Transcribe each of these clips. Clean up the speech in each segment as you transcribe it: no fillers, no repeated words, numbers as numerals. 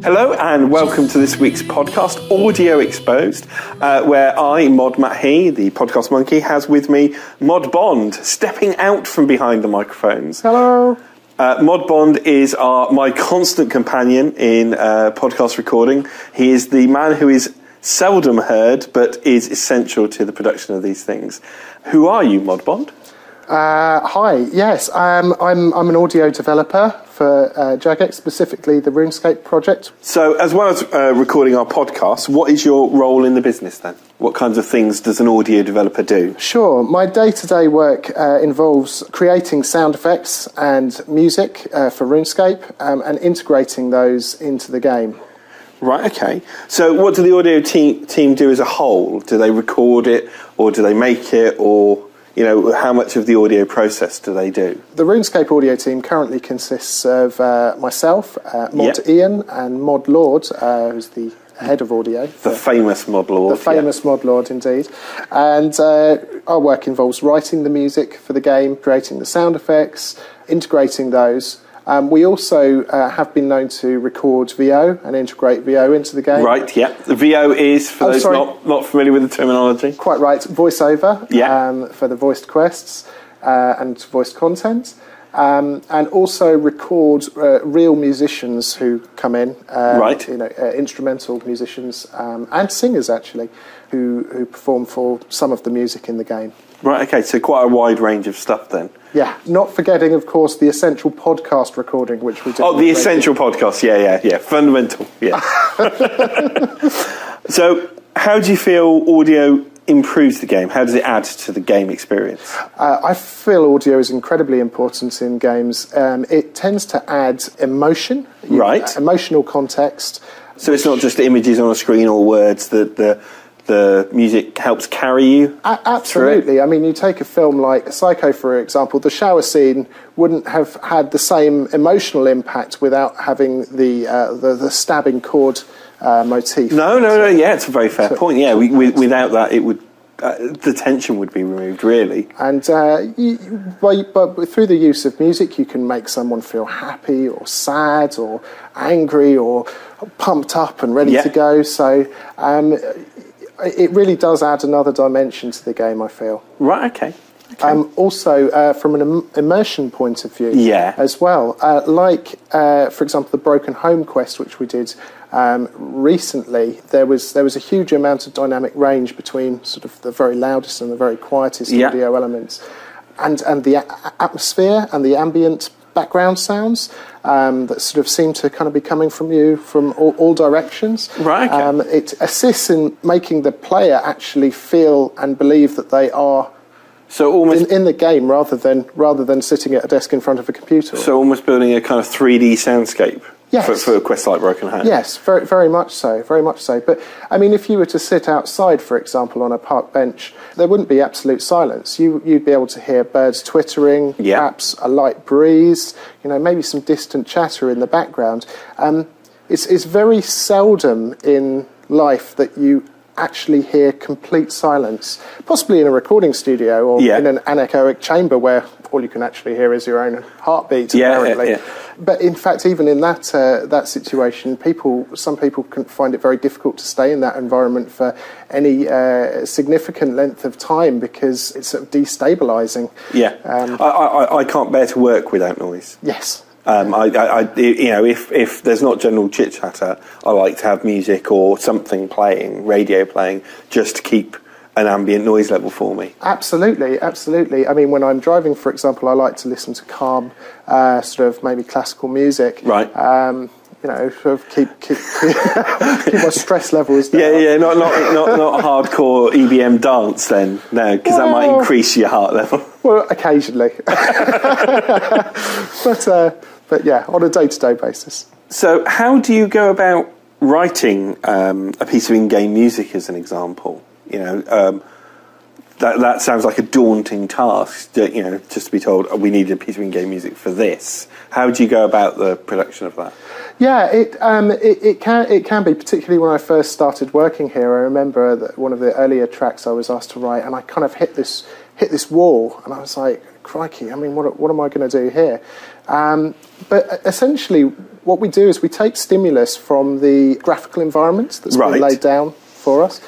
Hello and welcome to this week's podcast, Audio Exposed, where I, Mod Matt He, the podcast monkey, has with me Mod Bond, stepping out from behind the microphones. Hello. Mod Bond is my constant companion in podcast recording. He is the man who is seldom heard, but is essential to the production of these things. Who are you, Mod Bond? Hi. Yes, I'm an audio developer for Jagex, specifically the Runescape project. So, as well as recording our podcast, what is your role in the business then? What kinds of things does an audio developer do? Sure. My day-to-day work involves creating sound effects and music for RuneScape and integrating those into the game. Right, okay. So what do the audio team do as a whole? Do they record it, or do they make it, or, you know, how much of the audio process do they do? The RuneScape audio team currently consists of myself, Mod Ian, and Mod Lord, who's the head of audio. The famous Mod Lord. The famous Mod Lord, indeed. And our work involves writing the music for the game, creating the sound effects, integrating those. We also have been known to record VO and integrate VO into the game. Right, yeah. The VO is, for those not familiar with the terminology. Quite right. Voiceover for the voiced quests and voiced content. And also record real musicians who come in. Right. You know, instrumental musicians and singers, actually, who perform for some of the music in the game. Right, okay, so quite a wide range of stuff then. Yeah, not forgetting, of course, the essential podcast recording, which we do. Oh, the essential podcast, yeah, fundamental, yeah. So, how do you feel audio improves the game? How does it add to the game experience? I feel audio is incredibly important in games. It tends to add emotion, emotional context. So it's not just images on a screen or words, that the music helps carry you? Absolutely. I mean, you take a film like Psycho, for example, the shower scene wouldn't have had the same emotional impact without having the stabbing cord motif. No, yeah, it's a very fair point. Yeah, without that, it would the tension would be removed, really. And but through the use of music, you can make someone feel happy or sad or angry or pumped up and ready to go. So it really does add another dimension to the game, I feel. Right, okay. Also, from an immersion point of view as well, for example, the Broken Home quest, which we did recently, there was a huge amount of dynamic range between sort of the very loudest and the very quietest audio elements, and the atmosphere and the ambient background sounds that sort of seem to kind of be coming from you from all directions. Right. Okay. It assists in making the player actually feel and believe that they are almost in the game rather than sitting at a desk in front of a computer. So almost building a kind of 3D soundscape. Yes. For a quest like Broken Home. Yes, very, very much so, very much so. But, I mean, if you were to sit outside, for example, on a park bench, there wouldn't be absolute silence. You'd be able to hear birds twittering, perhaps a light breeze, you know, maybe some distant chatter in the background. It's very seldom in life that you actually hear complete silence, possibly in a recording studio or in an anechoic chamber where all you can actually hear is your own heartbeat, apparently. Yeah. But in fact, even in that situation, some people can find it very difficult to stay in that environment for any significant length of time because it's sort of destabilising. Yeah, I can't bear to work without noise. Yes. If there's not general chit chatter, I like to have music or something playing, radio playing, just to keep an ambient noise level for me. Absolutely. I mean, when I'm driving, for example, I like to listen to calm, sort of maybe classical music. Right. You know, sort of keep my stress levels down. Yeah. Not hardcore EBM dance then, no, because that might increase your heart level. Well, occasionally. But yeah, on a day-to-day basis. So, how do you go about writing a piece of in-game music, as an example? You know, that sounds like a daunting task. You know, just to be told, we need a piece of in-game music for this. How do you go about the production of that? Yeah, it can be, particularly when I first started working here. I remember that one of the earlier tracks I was asked to write, and I kind of hit this hit this wall, and I was like, crikey, I mean, what am I going to do here? But essentially, what we do is we take stimulus from the graphical environment that's been laid down for us,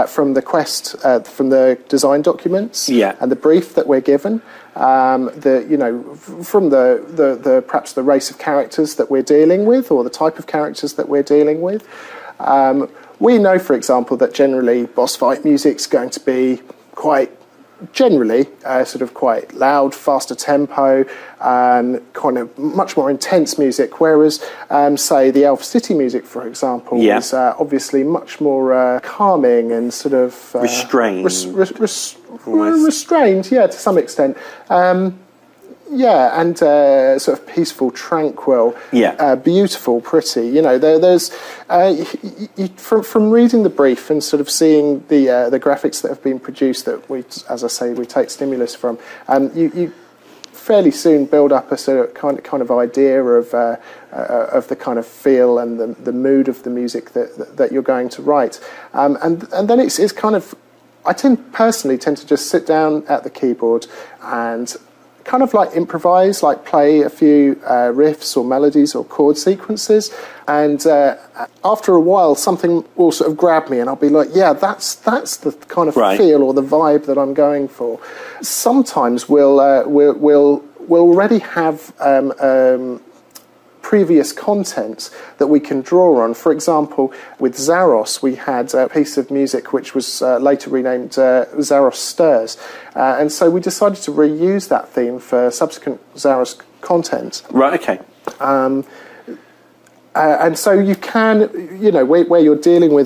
from the quest, from the design documents, and the brief that we're given. From the perhaps the race of characters that we're dealing with, or the type of characters that we're dealing with. We know, for example, that generally boss fight music's going to be quite generally sort of quite loud, faster tempo, kind of much more intense music, whereas say the Elf City music, for example, is obviously much more calming and sort of restrained. Restrained, to some extent. And sort of peaceful, tranquil, beautiful, pretty. You know, there's from reading the brief and sort of seeing the graphics that have been produced that we, as I say, we take stimulus from. You fairly soon build up a sort of kind of idea of the kind of feel and the mood of the music that you're going to write, and then it's kind of. I personally tend to just sit down at the keyboard and kind of like improvise, like play a few riffs or melodies or chord sequences, and after a while something will sort of grab me and I'll be like, yeah, that's the kind of feel or the vibe that I'm going for. Sometimes we'll already have previous content that we can draw on. For example, with Zaros, we had a piece of music which was later renamed Zaros Stirs, and so we decided to reuse that theme for subsequent Zaros content. Right. Okay. And so you can, you know, where you're dealing with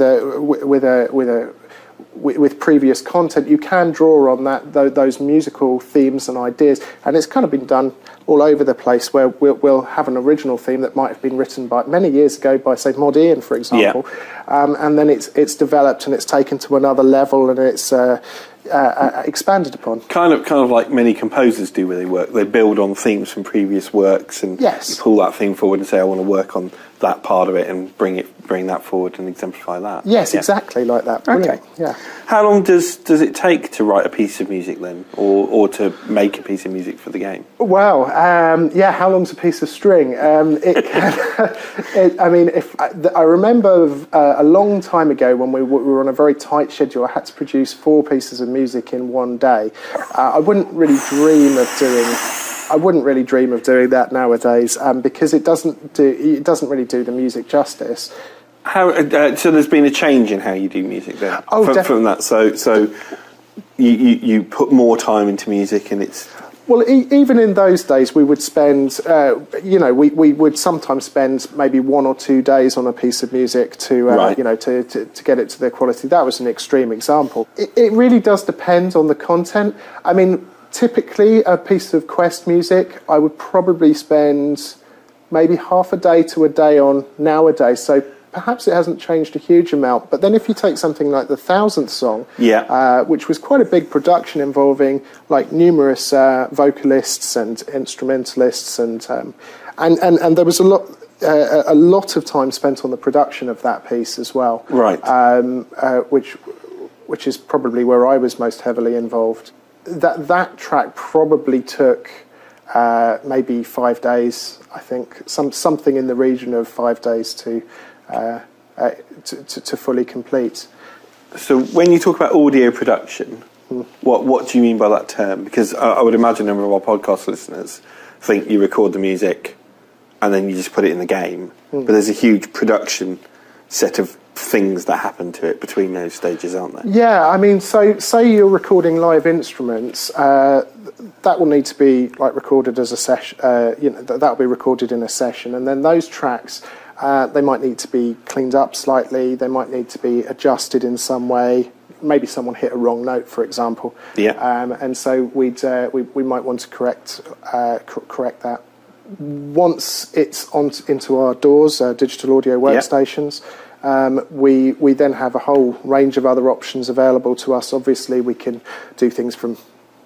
previous content, you can draw on those musical themes and ideas, and it's kind of been done all over the place, where we'll have an original theme that might have been written by many years ago by, say, Mod Ian, for example, and then it's developed and it's taken to another level and it's expanded upon. Kind of like many composers do, where they build on themes from previous works and you pull that theme forward and say, I want to work on that part of it and bring that forward and exemplify that. Yes, exactly like that. Brilliant. Okay. Yeah. How long does it take to write a piece of music then, or to make a piece of music for the game? Well, how long's a piece of string? It can, I remember a long time ago when we were on a very tight schedule, I had to produce 4 pieces of music in one day. I wouldn't really dream of doing that nowadays, because it doesn't really do the music justice. How so? There's been a change in how you do music then. From that. So you put more time into music, and it's. Well, even in those days, we would spend, we would sometimes spend maybe 1 or 2 days on a piece of music to get it to the quality. That was an extreme example. It really does depend on the content. I mean, typically a piece of quest music, I would probably spend maybe half a day to a day on nowadays. So perhaps it hasn't changed a huge amount. But then if you take something like the 1000th Song, which was quite a big production involving like numerous vocalists and instrumentalists, and there was a lot of time spent on the production of that piece as well. Right. Which is probably where I was most heavily involved. That track probably took maybe 5 days, I think, something in the region of 5 days to fully complete. So when you talk about audio production, what do you mean by that term? Because I would imagine a number of our podcast listeners think you record the music and then you just put it in the game, but there's a huge production set of things that happen to it between those stages, aren't there? Yeah, I mean, so say you're recording live instruments, that will need to be like recorded as a session. That will be recorded in a session, and then those tracks, they might need to be cleaned up slightly. They might need to be adjusted in some way. Maybe someone hit a wrong note, for example. And so we might want to correct that. Once it's into our DAWs, digital audio workstations. We then have a whole range of other options available to us. Obviously, we can do things from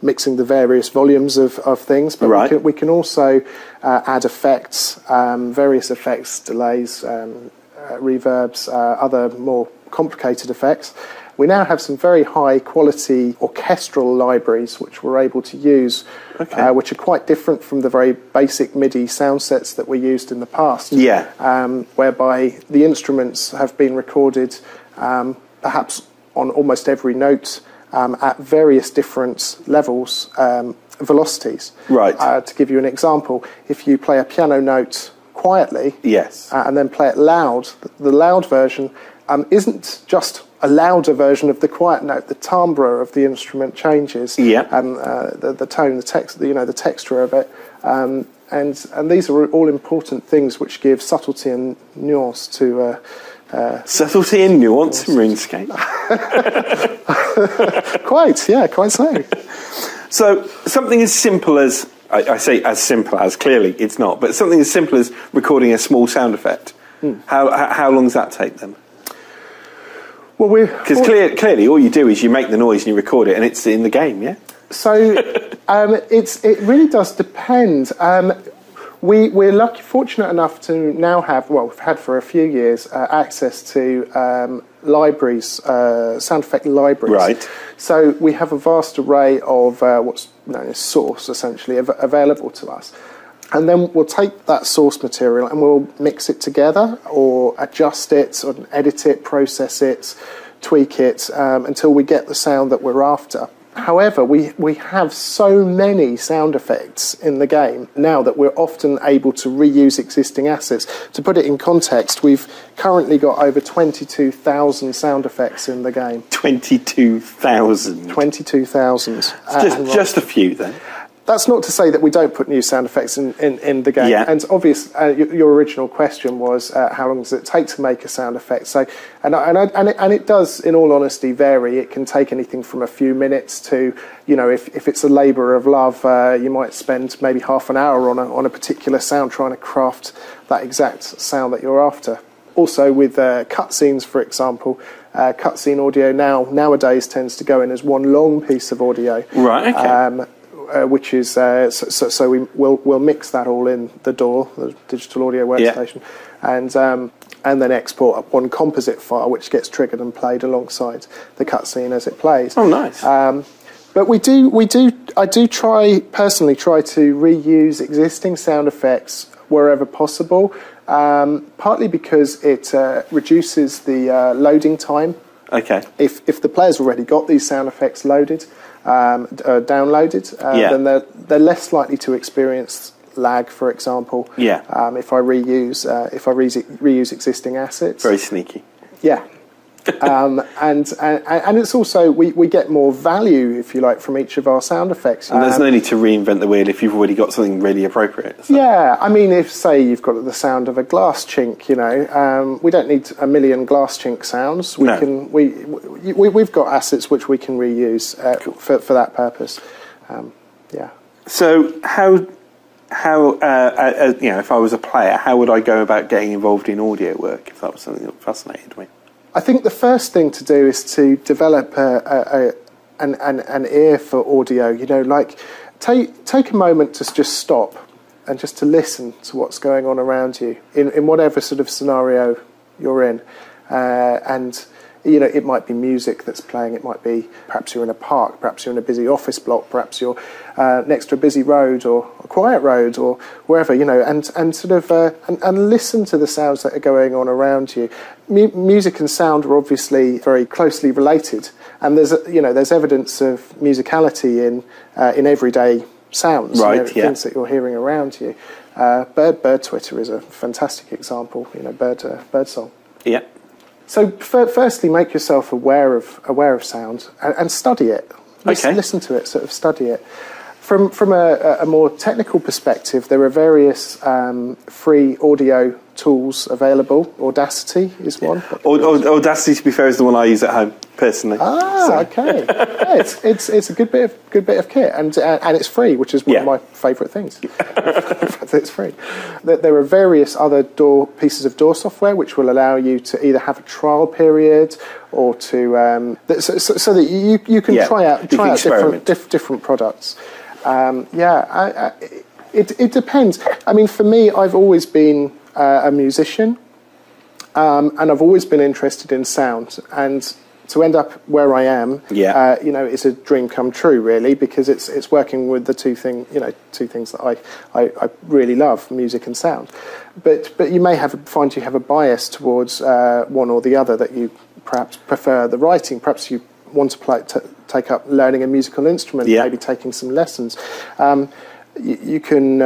mixing the various volumes of things, but we can also add effects, various effects, delays, reverbs, other more complicated effects. We now have some very high quality orchestral libraries which we're able to use, which are quite different from the very basic MIDI sound sets that were used in the past. Whereby the instruments have been recorded perhaps on almost every note at various different levels, velocities. Right. To give you an example, if you play a piano note quietly, and then play it loud, the loud version isn't just a louder version of the quiet note. The timbre of the instrument changes, and the tone, the text, the texture of it, and these are all important things which give subtlety and nuance to. Subtlety and nuance in RuneScape. Quite so. So something as simple as, I say as simple as, clearly it's not, but something as simple as recording a small sound effect. How long does that take them? Well, because clearly all you do is you make the noise and you record it and it's in the game, yeah? So it really does depend. We're fortunate enough to now have, we've had for a few years, access to libraries, sound effect libraries. Right. So we have a vast array of what's known as source, essentially, available to us. And then we'll take that source material and we'll mix it together or adjust it or edit it, process it, tweak it until we get the sound that we're after. However, we have so many sound effects in the game now that we're often able to reuse existing assets. To put it in context, we've currently got over 22,000 sound effects in the game. 22,000? 22,000. Just a few, then? That's not to say that we don't put new sound effects in the game. Yeah. And obviously, your original question was how long does it take to make a sound effect? So, and it does, in all honesty, vary. It can take anything from a few minutes to, if it's a labour of love, you might spend maybe half an hour on a particular sound trying to craft that exact sound that you're after. Also, with cutscenes, for example, cutscene audio nowadays tends to go in as one long piece of audio. Right. Okay. Which is so we'll mix that all in the DAW, the digital audio workstation, and then export up one composite file which gets triggered and played alongside the cutscene as it plays. Oh, nice. But I do personally try to reuse existing sound effects wherever possible, partly because it reduces the loading time. Okay. If the player's already got these sound effects loaded, downloaded, then they're less likely to experience lag, for example. Yeah. If I reuse existing assets. Very sneaky. Yeah. And it's also we get more value, if you like, from each of our sound effects. And there's no need to reinvent the wheel if you've already got something really appropriate. So. Yeah, I mean, if say you've got the sound of a glass chink, we don't need a million glass chink sounds. We've got assets which we can reuse for that purpose. Yeah. So how if I was a player, how would I go about getting involved in audio work if that was something that fascinated me? I think the first thing to do is to develop an ear for audio. Take a moment to just stop and just to listen to what's going on around you in whatever sort of scenario you're in, and it might be music that's playing. It might be perhaps you're in a park, perhaps you're in a busy office block, perhaps you're next to a busy road or a quiet road or wherever, and sort of and listen to the sounds that are going on around you. Music and sound are obviously very closely related, and there's evidence of musicality in everyday sounds, right? Things that you're hearing around you. Bird twitter is a fantastic example. Bird song. Yeah. So firstly, make yourself aware of sound and study it. Listen to it, sort of study it. From a more technical perspective, there are various free audio tools available. Audacity is one. Audacity, to be fair, is the one I use at home personally. Okay. Yeah, it's a good bit of kit, and it's free, which is one of my favourite things. It's free. There are various other pieces of DAW software which will allow you to either have a trial period or to so that you can try out different products. It depends. I mean, for me, I've always been a musician, and I've always been interested in sound. And to end up where I am, Yeah. is a dream come true, really, because it's working with the two things that I really love, music and sound. But you may find you have a bias towards one or the other, that you perhaps prefer the writing, perhaps you want to take up learning a musical instrument, maybe taking some lessons. You can,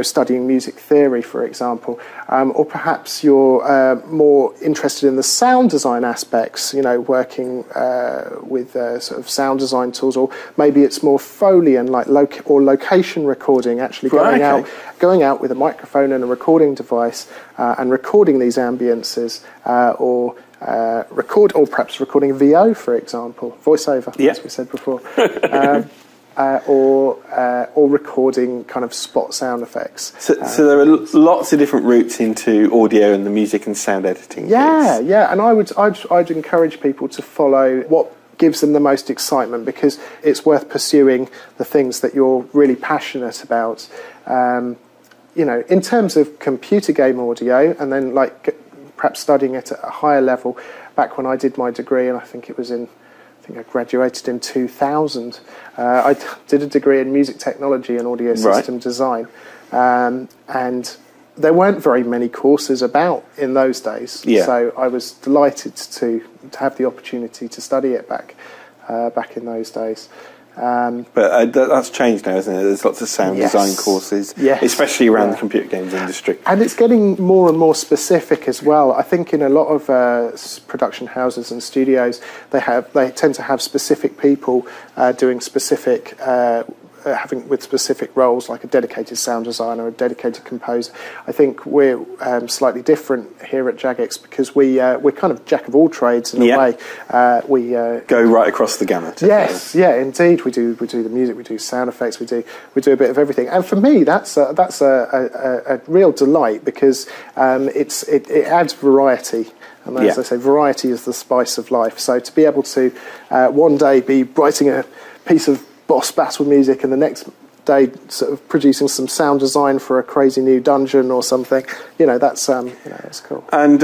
studying music theory, for example, or perhaps you're more interested in the sound design aspects, working with sort of sound design tools, or maybe it's more Foley and like location recording, actually going out with a microphone and a recording device and recording these ambiences, or perhaps recording VO, for example, voiceover, as we said before. Or recording kind of spot sound effects. So there are lots of different routes into audio and the music and sound editing. Yeah, and I'd encourage people to follow what gives them the most excitement, because it's worth pursuing the things that you're really passionate about. In terms of computer game audio, and then perhaps studying it at a higher level. Back when I did my degree, and I think I graduated in 2000. I did a degree in music technology and audio system design, and there weren't very many courses about in those days. Yeah. So I was delighted to have the opportunity to study it back in those days. But that's changed now, isn't it? There's lots of sound design courses, especially around the computer games industry. And it's getting more and more specific as well. I think in a lot of production houses and studios, they tend to have specific people doing specific with specific roles, like a dedicated sound designer, a dedicated composer. I think we're slightly different here at Jagex, because we're kind of jack of all trades in a way. We go right across the gamut. Yes, indeed. We do the music, we do sound effects, we do a bit of everything. And for me, that's a real delight, because it adds variety. And as I say, variety is the spice of life. So to be able to one day be writing a piece of boss battle music, and the next day sort of producing some sound design for a crazy new dungeon or something, that's cool. And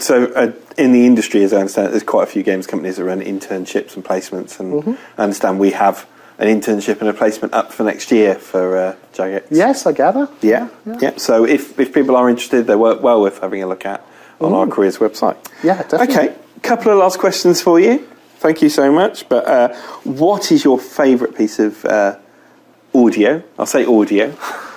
so in the industry, as I understand it, there's quite a few games companies that run internships and placements, and I understand we have an internship and a placement up for next year for Jagex. Yes, I gather. Yeah. So if people are interested, they're well worth having a look at on our careers website. Yeah, definitely. Okay, couple of last questions for you. Thank you so much. But what is your favourite piece of audio? I'll say audio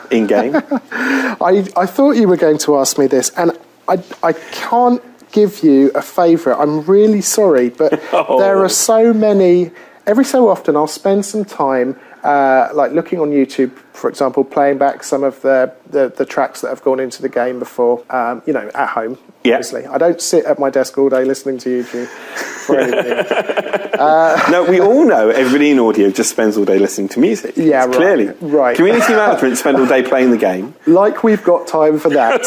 in game. I thought you were going to ask me this, and I can't give you a favourite. I'm really sorry, but there are so many. Every so often, I'll spend some time looking on YouTube, for example, playing back some of the tracks that have gone into the game before, at home. Obviously. I don't sit at my desk all day listening to YouTube for anything. No, we all know everybody in audio just spends all day listening to music. Yeah, right. Clearly. Right. Community management spend all day playing the game. Like we've got time for that.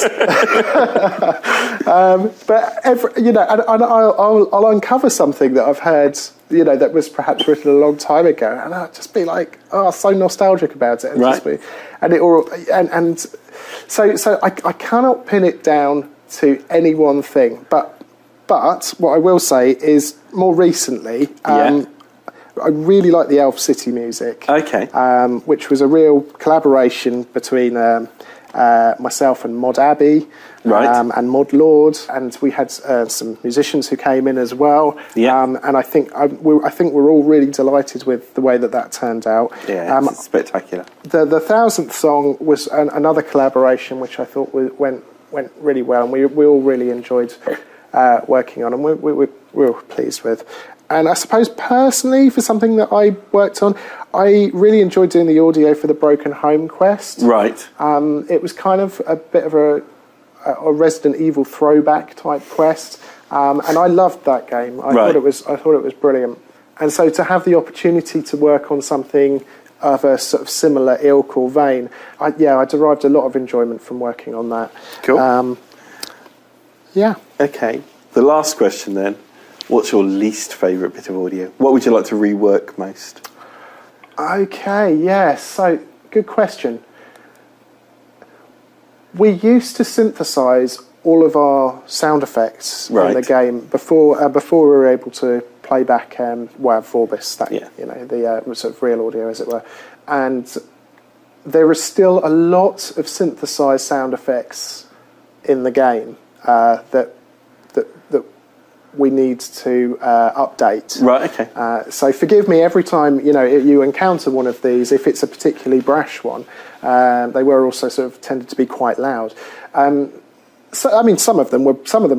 And I'll uncover something that I've heard, that was perhaps written a long time ago, and I'll just be like, so nostalgic about it. And so I cannot pin it down to any one thing, but what I will say is, more recently, I really like the Elf City music. Okay. Which was a real collaboration between myself and Mod Abbey, and Mod Lord, and we had some musicians who came in as well. Yeah. And I think we're all really delighted with the way that turned out. Yeah, it's spectacular. The 1000th song was another collaboration which I thought went really well, and we all really enjoyed working on, and we were pleased with. And I suppose personally, for something that I worked on, I really enjoyed doing the audio for the Broken Home quest. Right. It was kind of a bit of a Resident Evil throwback type quest, and I loved that game. I thought it was brilliant. And so to have the opportunity to work on something of a sort of similar ilk or vein, I derived a lot of enjoyment from working on that. Cool. Okay. The last question then. What's your least favourite bit of audio? What would you like to rework most? Okay, yes. So, good question. We used to synthesise all of our sound effects in the game before we were able to play back Vorbis, the sort of real audio, as it were. And there is still a lot of synthesized sound effects in the game that we need to update. Right. Okay. So forgive me every time you encounter one of these. If it's a particularly brash one, they were also sort of tended to be quite loud. So I mean, some of them were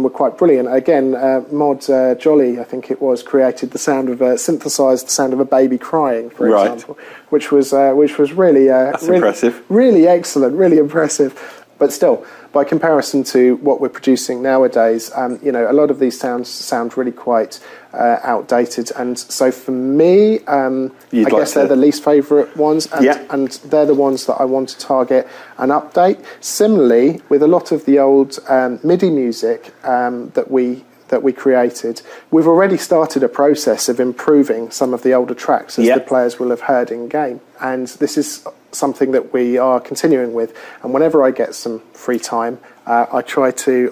quite brilliant. Again, Mod Jolly, I think it was, created the sound of synthesized the sound of a baby crying, for example, which was really impressive, really excellent, really impressive. But still, by comparison to what we're producing nowadays, a lot of these sounds sound really quite outdated. And so for me, I guess they're the least favourite ones, and they're the ones that I want to target and update. Similarly, with a lot of the old MIDI music that we created, we've already started a process of improving some of the older tracks, as the players will have heard in game. And this is something that we are continuing with. And whenever I get some free time, I try to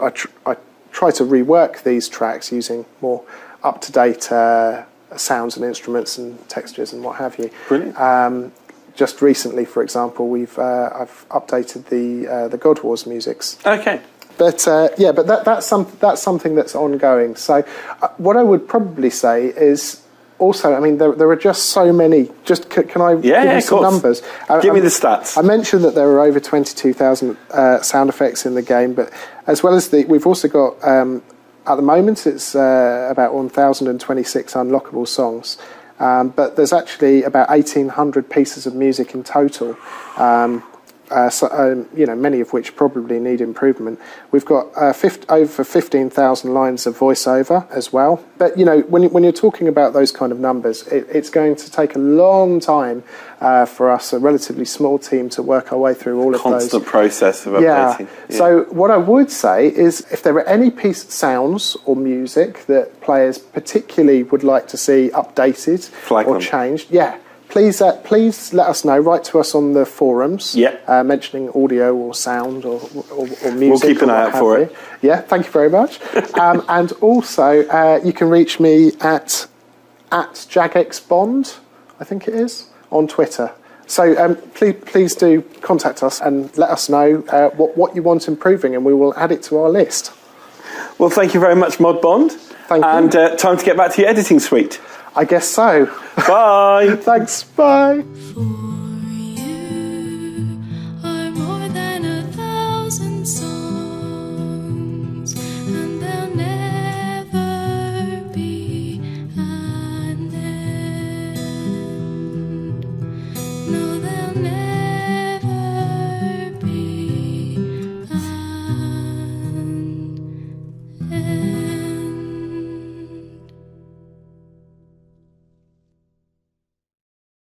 rework these tracks using more up-to-date sounds and instruments and textures and what have you. Brilliant. Just recently, for example, I've updated the God Wars musics. Okay. But that's something that's ongoing. So what I would probably say is, also, I mean, there are just so many. Just can I give you some numbers? Give me the stats. I mentioned that there are over 22,000 sound effects in the game, but as well as we've also got at the moment it's about 1,026 unlockable songs. But there's actually about 1,800 pieces of music in total. Many of which probably need improvement. We've got over 15,000 lines of voiceover as well. But when you're talking about those kind of numbers, it's going to take a long time for us, a relatively small team, to work our way through all of those. Constant process of updating. Yeah. So what I would say is, if there are any sounds or music that players particularly would like to see updated or changed, please let us know. Write to us on the forums, mentioning audio or sound or music. We'll keep an eye out for it. Yeah, thank you very much. And also, you can reach me at JagXBond, I think it is, on Twitter. So please do contact us and let us know what you want improving, and we will add it to our list. Well, thank you very much, Mod Bond. Thank you. And time to get back to your editing suite. I guess so. Bye. Thanks. Bye.